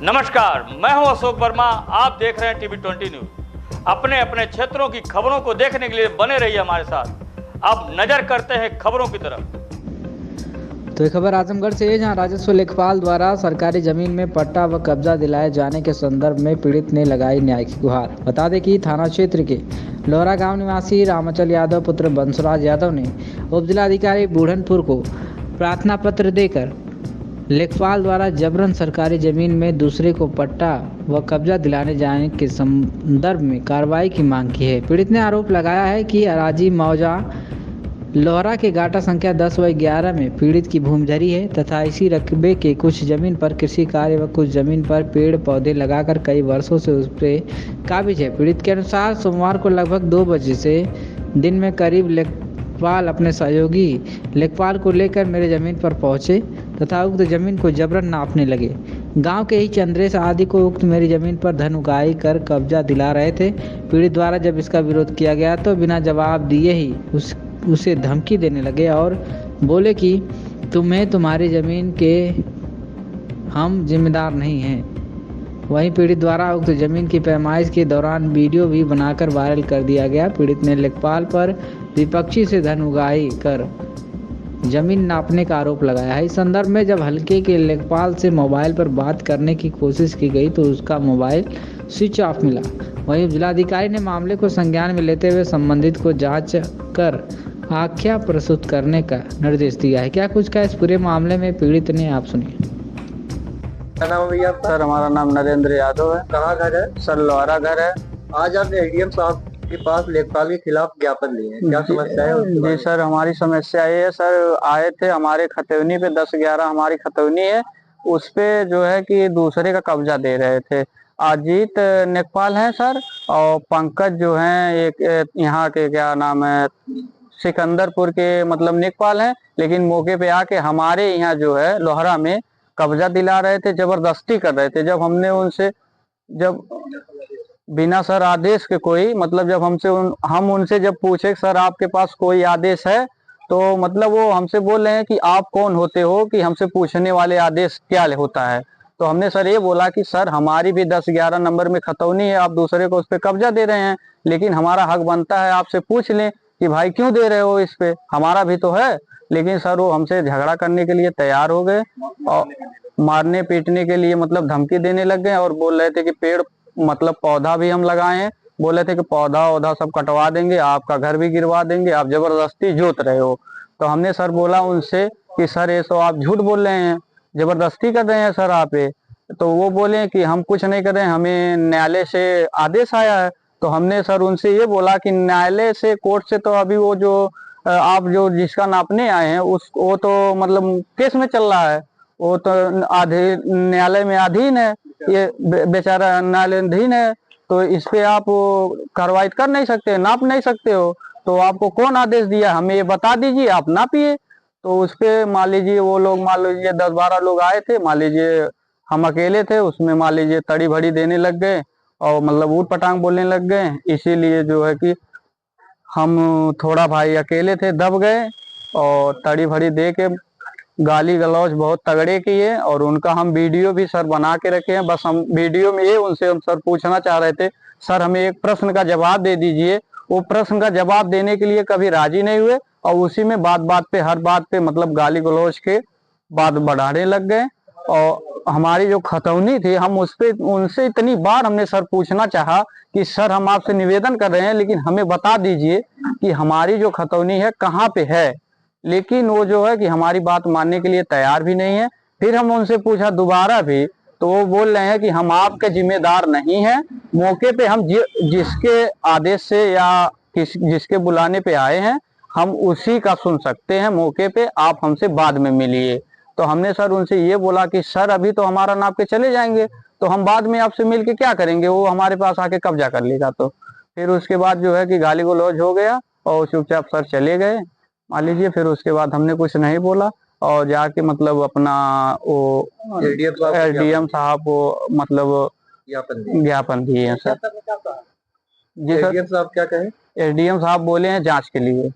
नमस्कार, मैं हूं अशोक वर्मा। आप देख रहे हैं टीवी 20 न्यूज। अपने अपने क्षेत्रों की खबरों को देखने के लिए बने रहिए हमारे साथ। अब नजर करते हैं खबरों की तरफ। तो ये खबर आजमगढ़ से है, जहां राजस्व लेखपाल द्वारा सरकारी जमीन में पट्टा व कब्जा दिलाए जाने के संदर्भ में पीड़ित ने लगाई न्याय की गुहार। बता दें कि थाना क्षेत्र के लोहरा गांव निवासी रामचल यादव पुत्र बंसुराज यादव ने उप जिलाधिकारी बूढ़नपुर को प्रार्थना पत्र देकर लेखपाल द्वारा जबरन सरकारी जमीन में दूसरे को पट्टा व कब्जा दिलाने जाने के संदर्भ में कार्रवाई की मांग की है। पीड़ित ने आरोप लगाया है कि अराजी मौजा लोहरा के गाटा संख्या 10/11 में पीड़ित की भूमि धरी है तथा इसी रकबे के कुछ जमीन पर कृषि कार्य व कुछ जमीन पर पेड़ पौधे लगाकर कई वर्षों से उस पर काबिज है। पीड़ित के अनुसार सोमवार को लगभग 2 बजे से दिन में करीब लेखपाल अपने सहयोगी लेखपाल को लेकर मेरे जमीन पर पहुंचे तथा उक्त जमीन को जबरन नापने लगे। गांव के ही चंद्रेश आदि को उक्त मेरी जमीन पर धन उगाही कर कब्जा दिला रहे थे। पीड़ित द्वारा जब इसका विरोध किया गया तो बिना जवाब दिए ही उसे धमकी देने लगे और बोले कि तुम्हें तुम्हारी ज़मीन के हम जिम्मेदार नहीं हैं। वहीं पीड़ित द्वारा उक्त ज़मीन की पैमाइश के दौरान वीडियो भी बनाकर वायरल कर दिया गया। पीड़ित ने लेखपाल पर विपक्षी से धन उगाही कर जमीन नापने का आरोप लगाया है। इस संदर्भ में जब हल्के के लेखपाल से मोबाइल पर बात करने की कोशिश की गई तो उसका मोबाइल स्विच ऑफ मिला। वहीं जिलाधिकारी ने मामले को संज्ञान में लेते हुए संबंधित को जांच कर आख्या प्रस्तुत करने का निर्देश दिया है। क्या कुछ का इस पूरे मामले में पीड़ित ने, आप सुनिए। क्या नाम है भैया? सर हमारा नाम नरेंद्र यादव है। कहाँ घर है? सर लोहरा घर है। आज आपने एडीएम साहब के पास लेखपाल के खिलाफ ज्ञापन लिए हैं, क्या समस्या है? जी सर, हमारी समस्या ये है सर, आए थे हमारे खतौनी पे 10/11 हमारी खतौनी है, उस पे जो है कि दूसरे का कब्जा दे रहे थे। अजीत लेखपाल हैं सर, और पंकज जो हैं एक यहाँ के क्या नाम है सिकंदरपुर के मतलब लेखपाल हैं, लेकिन मौके पे आके हमारे यहाँ जो है लोहरा में कब्जा दिला रहे थे, जबरदस्ती कर रहे थे। जब हमने उनसे जब बिना सर आदेश के कोई मतलब जब हम उनसे जब पूछे सर आपके पास कोई आदेश है, तो मतलब वो हमसे बोल रहे हैं कि आप कौन होते हो कि हमसे पूछने वाले आदेश क्या होता है। तो हमने सर ये बोला कि सर हमारी भी 10/11 नंबर में खतौनी है, आप दूसरे को उस पर कब्जा दे रहे हैं, लेकिन हमारा हक बनता है आपसे पूछ लें कि भाई क्यों दे रहे हो इस पे, हमारा भी तो है। लेकिन सर वो हमसे झगड़ा करने के लिए तैयार हो गए और मारने पीटने के लिए मतलब धमकी देने लग गए और बोल रहे थे कि पेड़ मतलब पौधा भी हम लगाए हैं, बोले थे कि पौधा सब कटवा देंगे, आपका घर भी गिरवा देंगे, आप जबरदस्ती जोत रहे हो। तो हमने सर बोला उनसे कि सर ये तो आप झूठ बोल रहे हैं, जबरदस्ती कर रहे हैं सर आप ये। तो वो बोले कि हम कुछ नहीं कर रहे हैं, हमें न्यायालय से आदेश आया है। तो हमने सर उनसे ये बोला कि न्यायालय से कोर्ट से तो अभी वो जो आप जो जिसका नापने आए हैं वो तो मतलब केस में चल रहा है, वो तो न्यायालय में अधीन है, ये बेचारा न्यायालयधीन है। तो इस पे आप कार्रवाई कर नहीं सकते, नाप नहीं सकते हो। तो आपको कौन आदेश दिया, हमें ये बता दीजिए, आप नापिए। तो उस पे मान लीजिए वो लोग मान लीजिए 10-12 लोग आए थे, मान लीजिए हम अकेले थे, उसमें मान लीजिए तड़ी भड़ी देने लग गए और मतलब ऊट पटांग बोलने लग गए। इसीलिए जो है कि हम थोड़ा भाई अकेले थे, दब गए और तड़ी भड़ी दे के गाली गलौज बहुत तगड़े किए और उनका हम वीडियो भी सर बना के रखे हैं। बस हम वीडियो में ये उनसे हम सर पूछना चाह रहे थे, सर हमें एक प्रश्न का जवाब दे दीजिए। वो प्रश्न का जवाब देने के लिए कभी राजी नहीं हुए और उसी में बात बात पे हर बात पे मतलब गाली गलौज के बात बढ़ाने लग गए। और हमारी जो खतौनी थी हम उस पे उनसे इतनी बार हमने सर पूछना चाहा कि सर हम आपसे निवेदन कर रहे हैं, लेकिन हमें बता दीजिए कि हमारी जो खतौनी है कहाँ पे है। लेकिन वो जो है कि हमारी बात मानने के लिए तैयार भी नहीं है। फिर हम उनसे पूछा दोबारा भी, तो वो बोल रहे हैं कि हम आपके जिम्मेदार नहीं हैं, मौके पे हम जिसके आदेश से या जिसके बुलाने पे आए हैं हम उसी का सुन सकते हैं, मौके पे आप हमसे बाद में मिलिए। तो हमने सर उनसे ये बोला कि सर अभी तो हमारा नाप के चले जाएंगे, तो हम बाद में आपसे मिल के क्या करेंगे, वो हमारे पास आके कब्जा कर लेगा। तो फिर उसके बाद जो है कि गाली गलौज हो गया और चुपचाप सर चले गए मान लीजिए। फिर उसके बाद हमने कुछ नहीं बोला और जाके मतलब अपना वो एडीएम साहब को मतलब ज्ञापन दिए हैं सर। जी सर। एडीएम साहब क्या कहे? एडीएम साहब बोले हैं जांच के लिए।